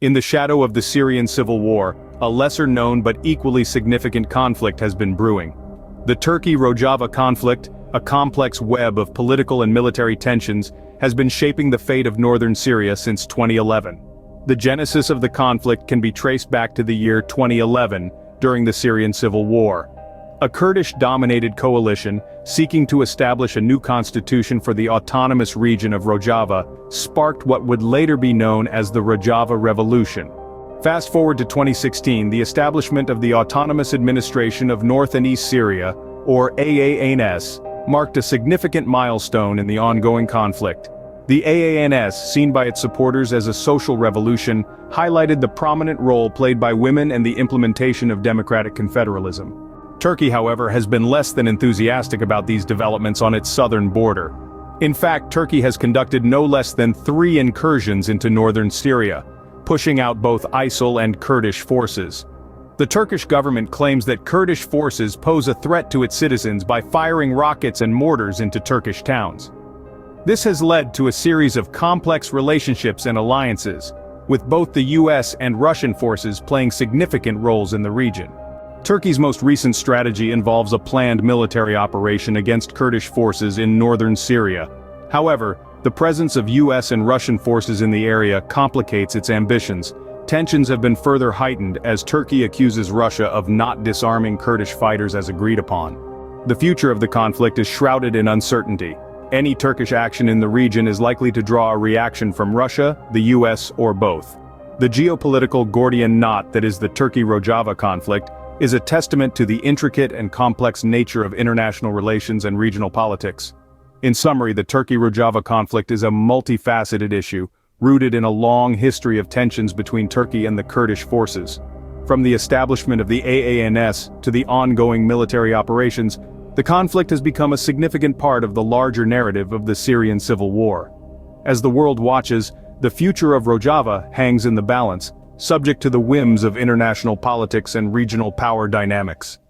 In the shadow of the Syrian civil war, a lesser-known but equally significant conflict has been brewing. The Turkey-Rojava conflict, a complex web of political and military tensions, has been shaping the fate of northern Syria since 2011. The genesis of the conflict can be traced back to the year 2011, during the Syrian civil war. A Kurdish-dominated coalition, seeking to establish a new constitution for the autonomous region of Rojava, sparked what would later be known as the Rojava Revolution. Fast forward to 2016, the establishment of the Autonomous Administration of North and East Syria, or AANS, marked a significant milestone in the ongoing conflict. The AANS, seen by its supporters as a social revolution, highlighted the prominent role played by women and the implementation of democratic confederalism. Turkey, however, has been less than enthusiastic about these developments on its southern border. In fact, Turkey has conducted no less than 3 incursions into northern Syria, pushing out both ISIL and Kurdish forces. The Turkish government claims that Kurdish forces pose a threat to its citizens by firing rockets and mortars into Turkish towns. This has led to a series of complex relationships and alliances, with both the US and Russian forces playing significant roles in the region. Turkey's most recent strategy involves a planned military operation against Kurdish forces in northern Syria. However, the presence of US and Russian forces in the area complicates its ambitions. Tensions have been further heightened as Turkey accuses Russia of not disarming Kurdish fighters as agreed upon. The future of the conflict is shrouded in uncertainty. Any Turkish action in the region is likely to draw a reaction from Russia, the US, or both. The geopolitical Gordian knot that is the Turkey-Rojava conflict is a testament to the intricate and complex nature of international relations and regional politics. In summary, the Turkey-Rojava conflict is a multifaceted issue, rooted in a long history of tensions between Turkey and the Kurdish forces. From the establishment of the AANS to the ongoing military operations, the conflict has become a significant part of the larger narrative of the Syrian civil war. As the world watches, the future of Rojava hangs in the balance, subject to the whims of international politics and regional power dynamics.